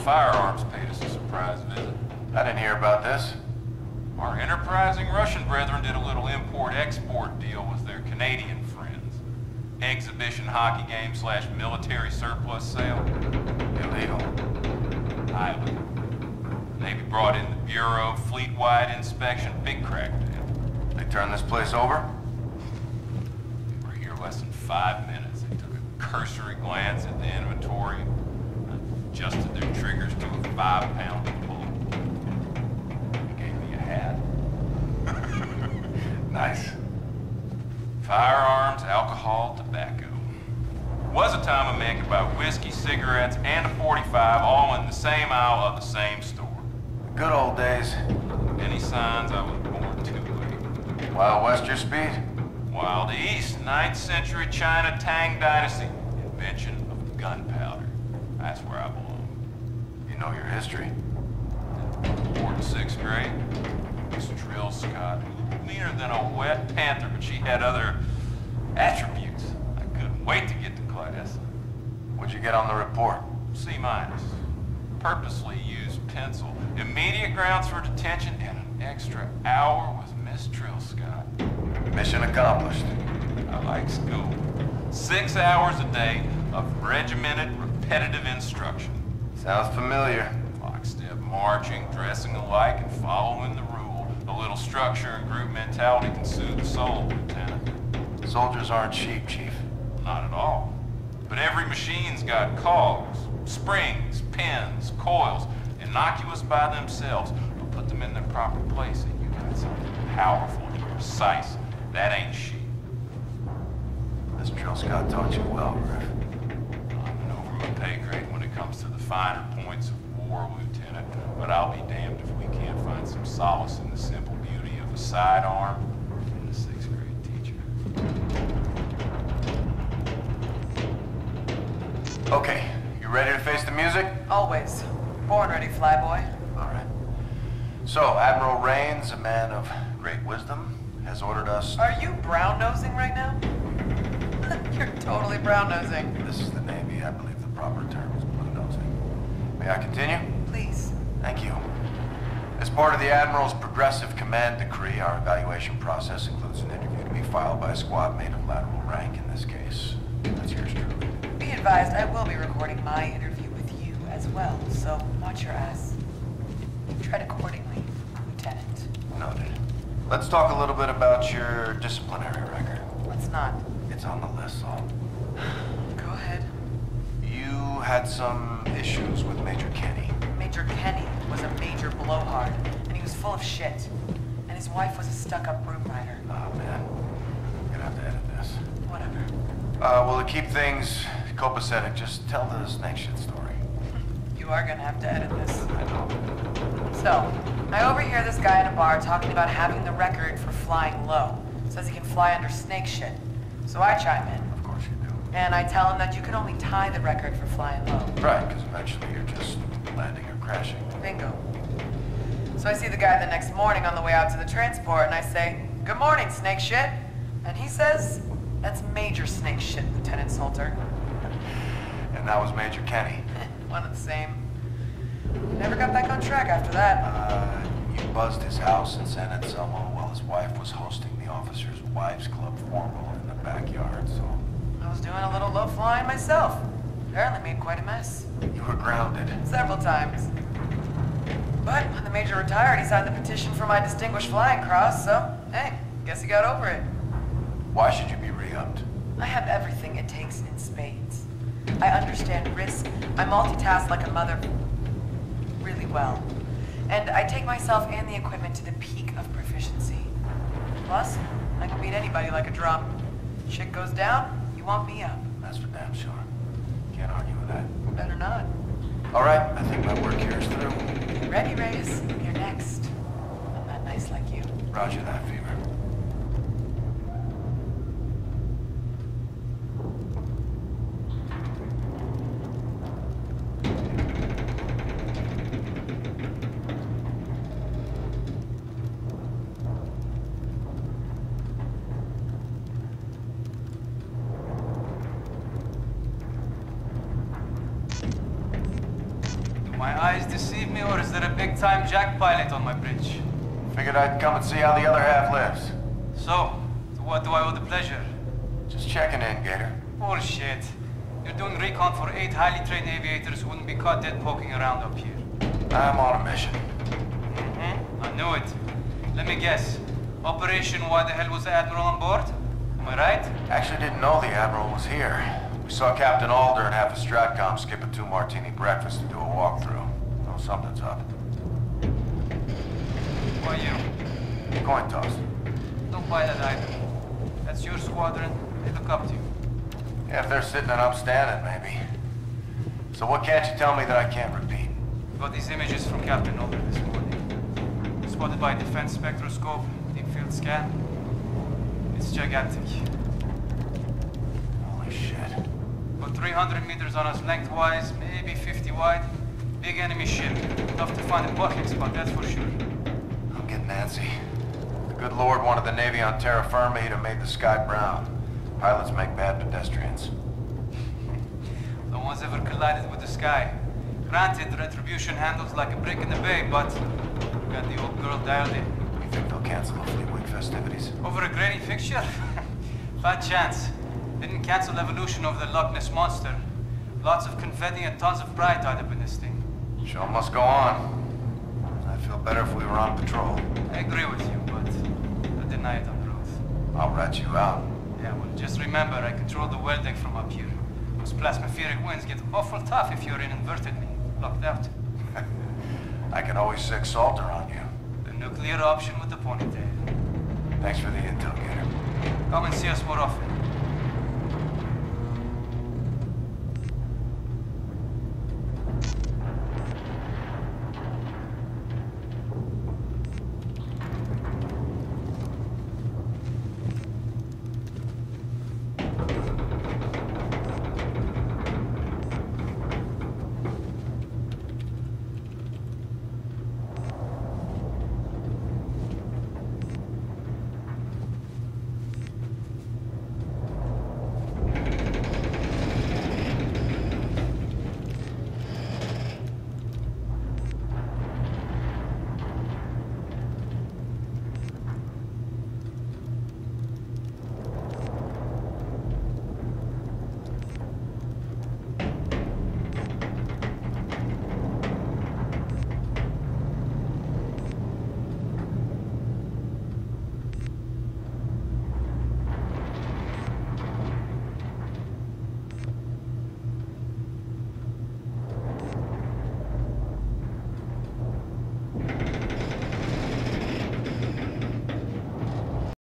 Firearms paid us a surprise visit. I didn't hear about this. Our enterprising Russian brethren did a little import-export deal with their Canadian friends. Exhibition hockey game / military surplus sale. Illegal. Highly. Navy brought in the Bureau, fleet-wide inspection, big crackdown. They turned this place over? We were here less than 5 minutes. They took a cursory glance at the inventory, adjusted their triggers to a 5-pound pull. They gave me a hat. Nice. Firearms, alcohol, tobacco. Was a time a man could buy whiskey, cigarettes, and a .45 all in the same aisle of the same store. Good old days. Many signs I was born too late. Wild West your speed? Wild East, 9th century China Tang Dynasty. Invention of gunpowder. That's where I belong. You know your history. War in 6th grade. Miss Trill Scott. Meaner than a wet panther, but she had other attributes. I couldn't wait to get to class. What'd you get on the report? C-. Purposely used pencil. Immediate grounds for detention and an extra hour with Miss Trill Scott. Mission accomplished. I like school. 6 hours a day of regimented, repetitive instruction. Sounds familiar. Lockstep marching, dressing alike, and following the rule. A little structure and group mentality can soothe the soul, Lieutenant. Soldiers aren't sheep, Chief. Not at all. But every machine's got cogs, springs, pins, coils, innocuous by themselves, but put them in their proper place and you got something powerful and precise. That ain't sheep. Miss Trill Scott taught you well, Riff. I'm over my pay grade when it comes to the finer points of war, Lieutenant, but I'll be damned if we can't find some solace in the simple beauty of a sidearm and a 6th grade teacher. Okay, you ready to face the music? Always. Born ready, flyboy. All right. So, Admiral Rains, a man of great wisdom, has ordered us... Are you brown-nosing right now? You're totally brown-nosing. This is the Navy. I believe the proper term is blue-nosing. May I continue? Please. Thank you. As part of the Admiral's progressive command decree, our evaluation process includes an interview to be filed by a squad mate of lateral rank in this case. That's yours truly. Be advised, I will be recording my interview with you as well, so watch your ass. Tread accordingly, Lieutenant. Noted. Let's talk a little bit about your disciplinary record. Let's not. It's on the list, so... Go ahead. You had some issues with Major Kenny. Major Kenny was a major blowhard, and he was full of shit. And his wife was a stuck-up broom rider. Oh, man. I'm gonna have to edit this. Whatever. Well, to keep things copacetic, just tell the snake shit story. You are gonna have to edit this. I know. So, I overhear this guy in a bar talking about having the record for flying low. Says he can fly under snake shit. So I chime in. Of course you do. And I tell him that you can only tie the record for flying low. Right, because eventually you're just landing or crashing. Bingo. So I see the guy the next morning on the way out to the transport, and I say, "Good morning, snake shit." And he says, "That's major snake shit, Lieutenant Salter." And that was Major Kenny. One and the same. Never got back on track after that. You buzzed his house in San Anselmo while his wife was hosting the officers' wives club formal in the backyard, so... I was doing a little low flying myself. Apparently made quite a mess. You were grounded. Several times. But when the major retired, he signed the petition for my Distinguished Flying Cross, so, hey, guess he got over it. Why should you be re-upped? I have everything it takes in spades. I understand risk. I multitask like a mother really well. And I take myself and the equipment to the peak of proficiency. Plus, I can beat anybody like a drum. Shit goes down, you want me up. That's for damn sure. Can't argue with that. Better not. All right, I think my work here is through. Ready, Reyes. You're next. I'm not nice like you. Roger that, Fever. My eyes deceive me, or is there a big-time jack pilot on my bridge? Figured I'd come and see how the other half lives. So, to what do I owe the pleasure? Just checking in, Gator. Bullshit. You're doing recon for 8 highly trained aviators who wouldn't be caught dead poking around up here. I'm on a mission. I knew it. Let me guess. Operation Why the Hell Was the Admiral on board? Am I right? Actually didn't know the Admiral was here. We saw Captain Alder and half a Stratcom skip a 2-martini breakfast to do a walkthrough. Oh, something's up. Why you? Coin toss. Don't buy that either. That's your squadron. They look up to you. Yeah, if they're sitting and upstanding, maybe. So what can't you tell me that I can't repeat? Got these images from Captain Alder this morning. Spotted by defense spectroscope, deep field scan. It's gigantic. Holy shit. About 300 meters on us lengthwise, maybe 50 wide. Big enemy ship. Tough to find a parking spot, that's for sure. I'm getting antsy. The good Lord wanted the Navy on terra firma, he'd have made the sky brown. Pilots make bad pedestrians. No one's ever collided with the sky. Granted, retribution handles like a brick in the bay, but got the old girl dialed in. You think they'll cancel the Fleetwood festivities? Over a grainy fixture? Fat chance. Didn't cancel Evolution over the Loch Ness Monster. Lots of confetti and tons of pride tied up in this thing. Show must go on. I'd feel better if we were on patrol. I agree with you, but I deny it on oath. I'll rat you out. Yeah, well, just remember, I control the well deck from up here. Those plasmapheric winds get awful tough if you're in inverted me, locked out. I can always sick Salter on you. The nuclear option with the ponytail. Thanks for the intel, Gator. Come and see us more often.